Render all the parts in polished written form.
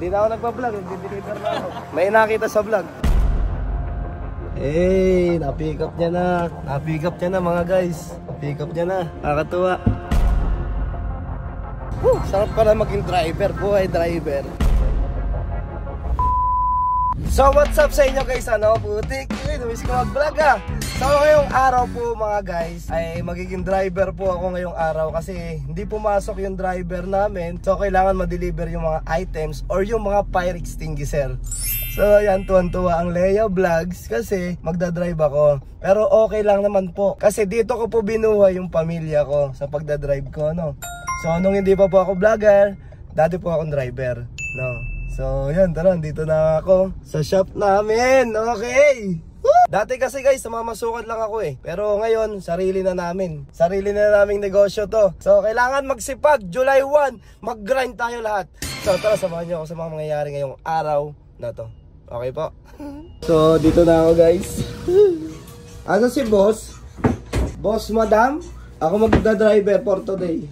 Hindi na ako nagpa-vlog, nagdi-deliver na ako. May nakita sa vlog. Eh, na-pick up niya na. Na-pick up niya na mga guys. Na-pick up niya na. Nakakatuwa. Sarap pala maging driver. Buhay driver. So what's up sa inyo guys? Ano? Putik. Namiss ko mag-vlog ah. So ngayong araw po mga guys ay magiging driver po ako ngayong araw kasi hindi pumasok yung driver namin. So kailangan ma-deliver yung mga items or yung mga fire extinguisher. So yan, tuwan-tuwa ang Lea Vlogs kasi magdadrive ako. Pero okay lang naman po kasi dito ko po binuhay yung pamilya ko sa pagdadrive ko, no? So nung hindi pa po ako vlogger, dati po akong driver, no? So yan, tara, dito na ako sa shop namin. Okay! Dati kasi guys, mamasukan lang ako eh. Pero ngayon, sarili na namin. Sarili na naming negosyo to. So kailangan magsipag, July 1, mag-grind tayo lahat. So tara, samahan nyo ako sa mga mangyayari ngayong araw na to. Okay po? So dito na ako guys. Ano si boss? Boss madam? Ako magdadriver for today.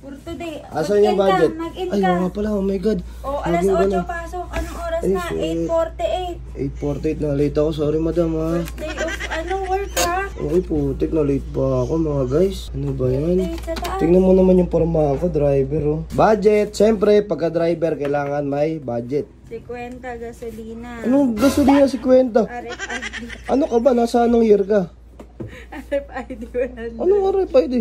For today. Asan yung budget? Ay, nga pala, oh my god. Oh, alas 8 pasok. Anong oras na? 8:48. 8:48 na late ako. Sorry madam ha. First day of work ha? Okay, putik na late pa ako mga guys. Ano ba yan? Tingnan mo naman yung forma ko, driver oh. Budget. Siyempre, pagka driver, kailangan may budget. 50 gasolina. Anong gasolina 50? RFID. Ano ka ba? Nasa anong year ka? RFID 100. Anong RFID?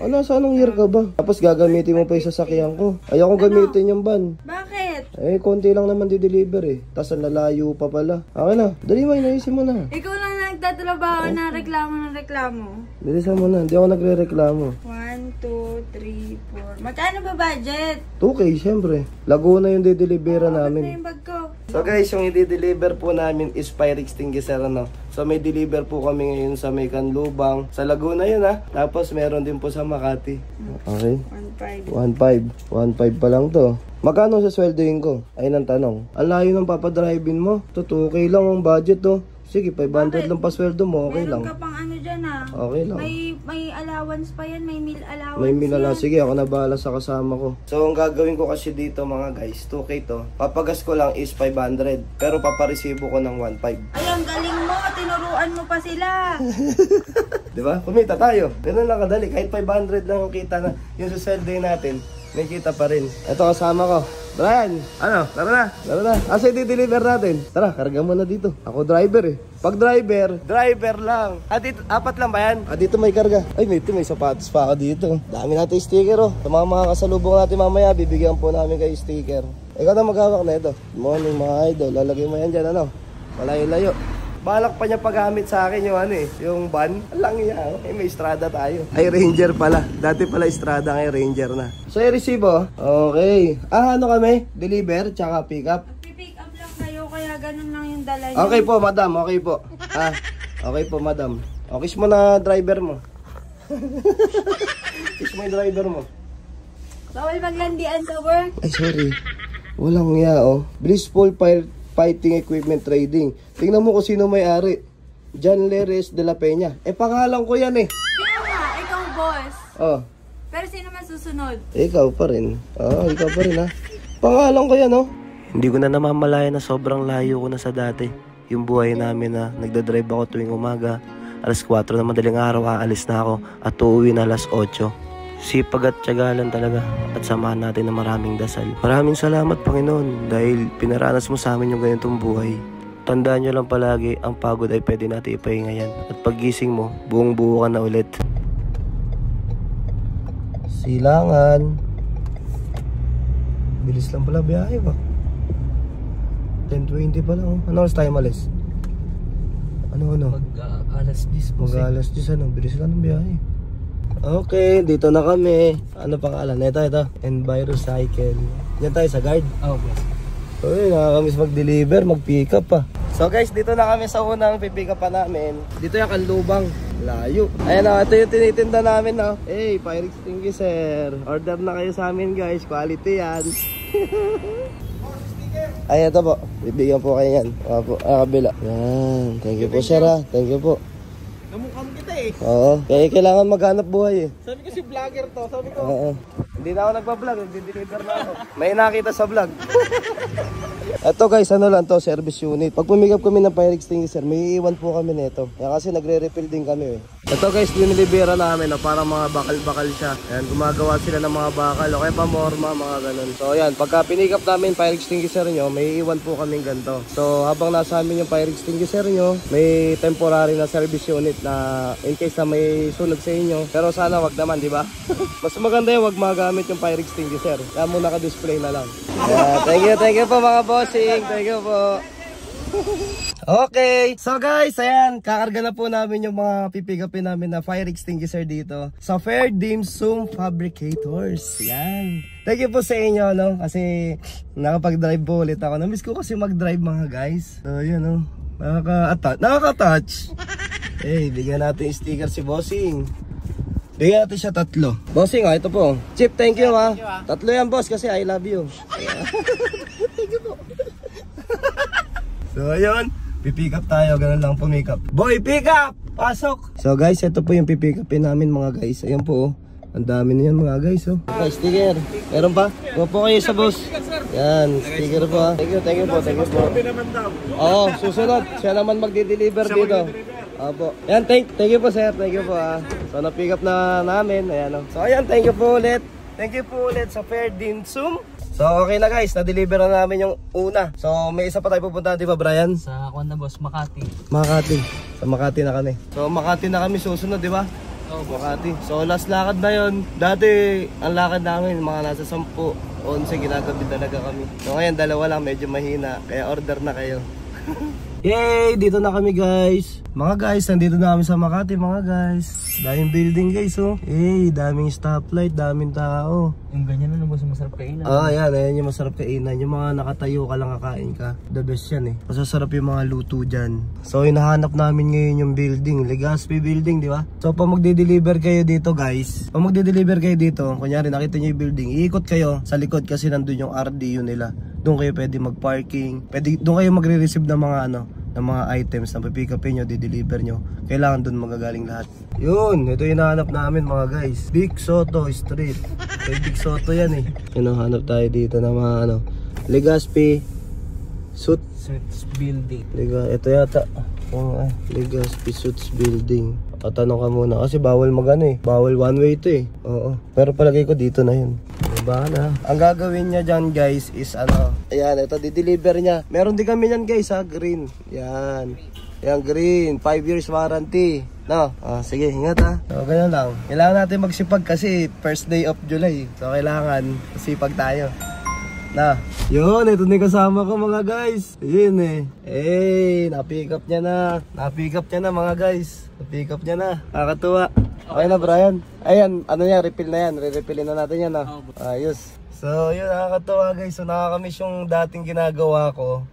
Nasa anong year ka ba? Tapos gagamitin mo pa yung sasakyan ko. Ayoko gamitin yung van. Bakit? Eh, konti lang naman di-deliver eh. Tapos ang lalayo pa pala. Okay na. Dali mo, inaisin mo na. Ikaw lang nagtatrabaho na reklamo ng reklamo. Dalisan mo na. Hindi ako nagre-reklamo. 1, 2, 3, 4. Magkano ba budget? 2K, syempre. Laguna yung di-delivera namin. Ano yung bag ko? So guys, yung i-deliver po namin is fire extinguisher, ano. So may deliver po kami ngayon sa may Canlubang. Sa Laguna yun ha. Tapos meron din po sa Makati. Okay. 1.5. 1.5 pa lang to. Magkano sa sweldohin ko? Ayun ang tanong. Ang layo ng papadrivein mo. To 2K lang ang budget to. Sige, 500 lang pa sweldo mo. Okay lang. Meron ka pang ano dyan ha? Okay lang. May allowance pa yan. May meal allowance. May meal allowance. yan. Sige, ako na bahala sa kasama ko. So, ang gagawin ko kasi dito mga guys, 2K to. Papagas ko lang is 500. Pero paparesibo ko ng 1.5. Ay, ang galing mo. Tinuruan mo pa sila. Diba? Kumita tayo. Ganun lang kadali. Kahit 500 lang ang kita na yung susweldo natin, may kita pa rin. Ito kasama ko. Brian, ano? Tara na. Tara na. Asa i-deliver natin? Tara, karga mo na dito. Ako driver eh. Pag driver lang. Dito, 4 lang ba yan? Dito may karga. Ay, may sapatos pa ako dito. Dami natin sticker oh. Sa mga kasalubong natin mamaya, bibigyan po namin kayo sticker. Ikaw na maghawak na ito. Good morning mga idol. Lalagay mo yan dyan, ano? Malayo-layo. Balak pa niya paggamit sa akin yung ano eh, yung van. Lang niya, eh, may Strada tayo. Ay, Ranger pala. Dati pala Strada, ngayon Ranger na. So, i-receive okay. Ano kami? Deliver, tsaka pick up? Pick up lang kayo, kaya ganun lang yung dala niyo. Okay po, madam. Okay po. Okay po, madam. Kiss mo na driver mo. Kiss mo yung driver mo. Bawal maglandian sa work. Ay, sorry. Walang nga, oh. Blissful Fighting Equipment Trading. Tingnan mo kung sino may-ari. John Leres de la Peña. Pangalan ko yan eh. Kaya nga, ikaw boss. Oh. Pero sino man susunod? Ikaw pa rin. Ikaw pa rin ha. Pangalan ko yan oh. Hindi ko na namamalayan na sobrang layo ko na sa dati. Yung buhay namin na nagdadrive ako tuwing umaga. Alas 4 na madaling araw aalis na ako at uuwi na alas 8. Sipag at tiyagalan talaga at samahan natin ng maraming dasal. Maraming salamat Panginoon dahil pinaranas mo sa amin yung ganitong buhay. Tandaan nyo lang palagi, ang pagod ay pwede natin ipahinga yan. At paggising mo, buong buo ka na ulit. Silangan. Bilis lang pala biyahe ba? 10:20 pa lang. Ano oras tayo malis? Ano? Mag-alas 10 po. Mag-alas 10 ano? Bilis lang ng biyahe. Okay, dito na kami. Ano pangalan? Ito. Envirocycle. Yan tayo sa guard. Boss. Uy, nakakamiss mag-deliver, mag-pick up pa. So guys, dito na kami sa unang pipick up pa namin. Dito yung Canlubang. Layo. Ayan o, ito yung tinitinda namin o. Hey, fire extinguisher. Order na kayo sa amin guys. Quality yan. Ay, ito po. Bibigyan po kayo yan. Kabila. Yan. Thank you po sir ha. Thank you po. Namukhang kita eh. Oo, kaya kailangan maghanap buhay eh. Sabi kasi vlogger to, sabi ko. Oo. Hindi na ako nagpa-vlog, nagdi-deliver na ako. May nakita sa vlog. Ito guys, ano lang to, service unit. Pag pumigap kami ng fire extinguisher, may iiwan po kami nito. Yan kasi nagre-refill din kami eh. Ito guys, dinilibera namin na para mga bakal-bakal siya. Ayan, gumagawa sila ng mga bakal o kaya pamorma, mga ganun. So ayan, pagka pinigap namin fire extinguisher nyo, may iiwan po kaming ganito. So habang nasa amin yung fire extinguisher nyo, may temporary na service unit na in case na may sunog sa inyo. Pero sana wag naman, di ba? Mas maganda yung wag magamit yung fire extinguisher. Kaya mo naka-display na lang. Yeah, thank you po mga bossing. Thank you po. Okay, so guys, ayan, kakarga na po namin yung mga pipigapin namin na fire extinguisher dito sa Fair Dim Sum Fabricators. Yan. Thank you po sa inyo, no? Kasi nakapag-drive po ulit ako. Namiss ko kasi mag-drive mga guys. So, yun, no? Nakaka-touch. Eh, bigyan natin yung sticker si Bossing. Bigyan natin siya 3. Bossing, ito po. Chip, thank you ha. 3 yan, boss, kasi I love you. Thank you po. So, ayun. Pipick up tayo. Ganun lang, pumick up. Boy, pick up! Pasok! So, guys, ito po yung pipick upin namin mga guys. Ayan po, oh. Ang dami na yan mga guys, oh. Okay, sticker. Meron pa? Huwag po kayo sa boss. Yan, sticker po ha. Thank you po, thank you po. Oo, susunod. Siya naman magdi-deliver dito. Opo. Yan, thank you po sir. Thank you po ha. So, na-pick up na namin. Ayan, oh. So, ayan, thank you po ulit. Thank you po ulit sa Fair Dim Sum. So, okay na guys. Na-deliver na namin yung una. So, may isa pa tayo pupunta, di ba Brian? Sa ako na boss, Makati. Makati. Sa Makati na kami. So, Makati na kami susunod, di ba? Oo, Makati. So, last lakad na yun. Dati, ang lakad namin, mga nasa 10, 11, ginagabi talaga kami. So, ngayon, 2 lang, medyo mahina. Kaya order na kayo. Yay! Dito na kami guys. Mga guys, nandito na kami sa Makati mga guys. Daming building guys oh. Daming stoplight, daming tao. Yung ganyan na boss, masarap kainan. Yan, ayan yung masarap kainan. Yung mga nakatayo ka lang kakain ka. The best yan eh. Masasarap yung mga luto dyan. So hinahanap namin ngayon yung building, Legazpi building, di ba? So pag magde-deliver kayo dito guys, pag magde-deliver kayo dito, kunyari nakita nyo yung building, iikot kayo sa likod kasi nandun yung RDU nila. Doon kayo pwede mag-parking. Doon kayo magre-receive ng mga ng mga items na pipick upin nyo, di-deliver nyo. Kailangan doon magagaling lahat. Yun, ito yung hinahanap namin mga guys. Big Soto Street. Kay Big Soto yan eh. Hinahanap tayo dito ng mga Legazpi Suits Building. Ito yata. Legazpi Suits Building. Tanong ka muna kasi bawal bawal one way ito eh. Oo. Pero palagay ko dito na yun. Diba na? Ang gagawin niya dyan guys is ayan, ito di-deliver niya. Meron din kami yan guys ha, green. Yan. Yan green, 5 years warranty. No? Sige, ingat ha. So ganyan lang. Kailangan natin magsipag kasi first day of July. So kailangan sipag tayo. Na. Yun, ito na kasama ko mga guys. Yun eh. Na-pick up niya na. Na-pick up niya na mga guys. Na-pick up niya na. Nakakatuwa. Okay na Brian. Ayan, refill na yan. Re-refillin na natin yan ha. Ayos. So yun, nakakatuwa guys. So nakakamiss yung dating ginagawa ko.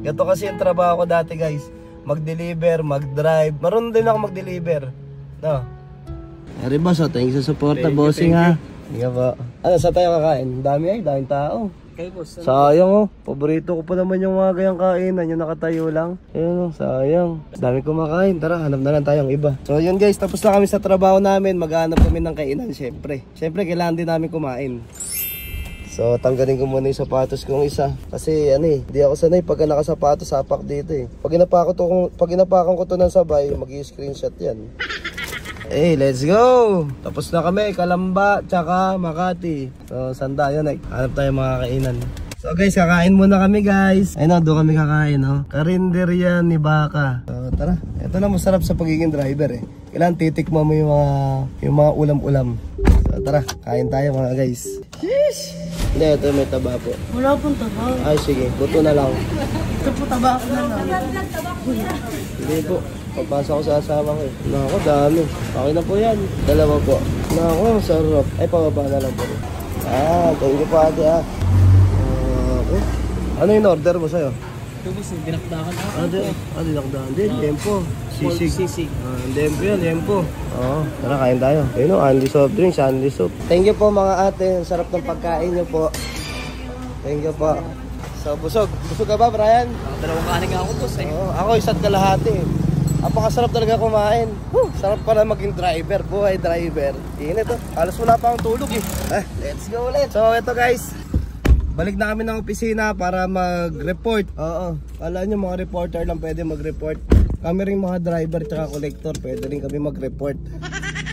Gato kasi yung trabaho ko dati guys. Mag-deliver, mag-drive. Marunong din ako mag-deliver. No? Ari boss, thank you sa suporta, bossing ha. Hindi po. Saan tayo kakain? Daming tao. Okay boss. Sayang paborito ko pa naman yung mga gayang kainan, yung nakatayo lang. Ayun sayang. Dami kumakain, tara hanap na lang tayong iba. So yun guys, tapos na kami sa trabaho namin, maghanap kami ng kainan syempre. Syempre kailangan din namin kumain. So tanggalin ko muna yung sapatos kong isa. Kasi di ako sanay pagka nakasapatos sapak dito eh. Pag inapakan ko to ng sabay, mag-i-screenshot yan. Let's go! Tapos na kami, Kalamba, tsaka Makati. So, sanda yun hanap tayo mga kainan. So guys, kakain muna kami guys. Ayun doon kami kakain Karinderya ni Baka. So tara, ito na masarap sa pagiging driver eh. Kailangan titikman mo yung mga ulam-ulam. So tara, kain tayo mga guys. Sheesh! Hindi, ito may taba po. Wala pong taba. Ay sige, buto na lang. Ito po taba ako na lang. Hindi po. Pagpasa ko sa asawa ko eh. Nako, dami. Okay na po yan. 2 po. Nako, sarap. Ay, pababa na lang po. Thank you po ate okay. Ano yung order mo sa'yo? Ito boss, dinakdakan ako. Dinakdakan din. Lempo. Sisig. Lempo yan, lempo. Tara, kain tayo. Ayun Andy soft drinks, Andy soup. Thank you po mga ate. Ang sarap ng pagkain nyo po. Thank you po. So, busog. Busog ka ba, Brian? Dalawang kanin nga ako boss Ako, 1.5. Napakasarap talaga kumain. Sarap pala maging driver. Buhay driver. Init oh. Halos wala pa akong tulog eh. Let's go ulit. So ito guys, balik na kami ng opisina para mag-report. Oo. Kala nyo mga reporter lang pwede mag-report. Kami rin mga driver tsaka collector, pwede rin kami mag-report.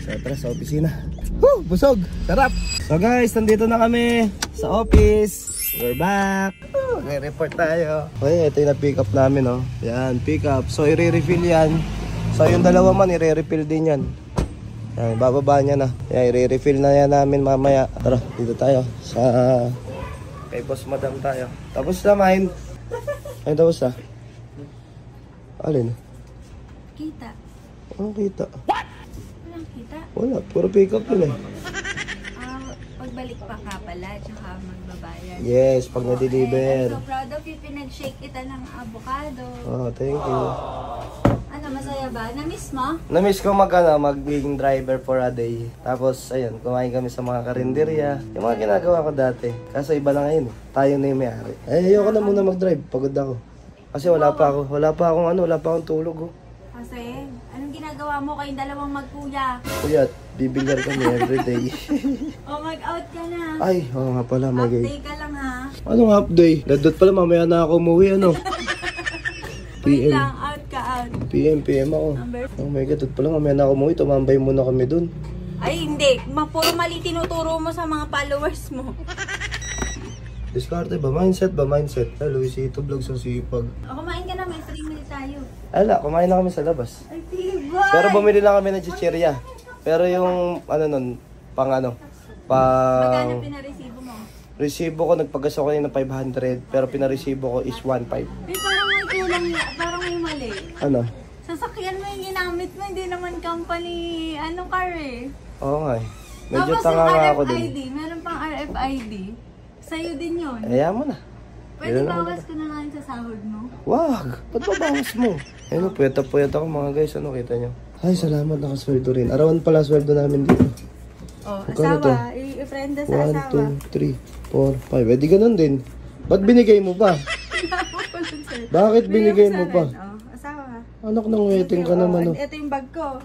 So tara sa opisina. Busog. Sarap. So guys, nandito na kami sa office. We're back. May report tayo. Okay, ito yung na-pick up namin, oh. Yan, pick up. So, i-refill yan. So, yung dalawa man, i-refill din yan. Yan, bababa niya na. Yan, i-refill na yan namin mamaya. Tara, dito tayo. Sa... kay Boss Madam tayo. Tapos na, mine. Ay, tapos na. Alin? Kita. Anong kita? Walang kita. Wala, puro pick up yun eh. Pagbalik pa ka pala, tsaka magbabayad. Yes, pag na-deliver. I'm so proud of you. Pinag-shake kita ng avocado. Oh, thank you. Ano, masaya ba? Na-miss mo? Na-miss ko maging driver for a day. Tapos, ayun, kumain kami sa mga karinderya. Yung mga ginagawa ko dati. Kaso iba na ngayon. Tayo na yung may-ari. Ay, ayoko na muna mag-drive. Pagod ako. Kasi wala pa akong tulog. Oh. Kasi, anong ginagawa mo kayong dalawang magkuya? Kuya, bibilyar kami everyday. O, mag-out ka na. Ay, oo nga pala. Update ka lang ha. Anong half day? Dadot pala, mamaya na ako umuwi, ano? Wait lang, out ka, out. PM ako. Oh my God, dadot pala, mamaya na ako umuwi. Tumambay muna kami dun. Ay, hindi. Puro mali tinuturo mo sa mga followers mo. Diskarte ba? Mindset ba? Mindset. Ay, Luisito Vlog sa sipag. O, kumain ka na, may 3 minutes tayo. Ala, kumain na kami sa labas. Ay, tibay! Pero bumili lang kami ng chichirya. Pero yung, Magkano pinaresibo mo? Resibo ko, nagpagas ako ng 500. Pero pinaresibo ko is 1.5. Parang may kulang, parang may mali. Ano? Sasakyan mo yung ginamit mo, hindi naman company, car eh. Oo nga eh. Medyo Tapos tanga yung nga ako din. RFID, meron pang RFID. Sa'yo din yun. Ayaw mo na. Pwede Yun lang. bawas ko na lang sa sahod mo. Wag! Ba't babawas mo? Ayun, puyat ako mga guys. Ano kita nyo? Ay, salamat. Nakasweldo rin. Arawan pala sweldo namin dito. Oh, Magkano to? asawa. I-friend sa asawa. 1, 2, 3, 4, 5. Eh, di ganun din. Ba't binigay mo pa? Bakit binigay mo pa? Oh, asawa. Anak ng wedding ka naman. Oh. Ito yung bag ko.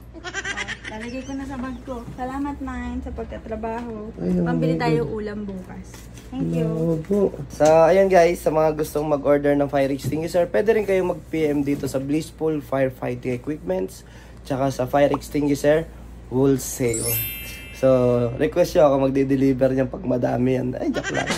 Lalagay ko na sa bag ko. Salamat, Nine, sa pagtatrabaho. Ay, oh Pambili my tayo God. ulam bukas. Thank you. Opo. So, ayan guys, sa mga gustong mag-order ng fire extinguisher, pwede rin kayong mag-PM dito sa Blissful Firefighting Equipments, tsaka sa fire extinguisher wholesale. So, request nyo ako magde-deliver niyan pag madami yan. Ay, joke lang.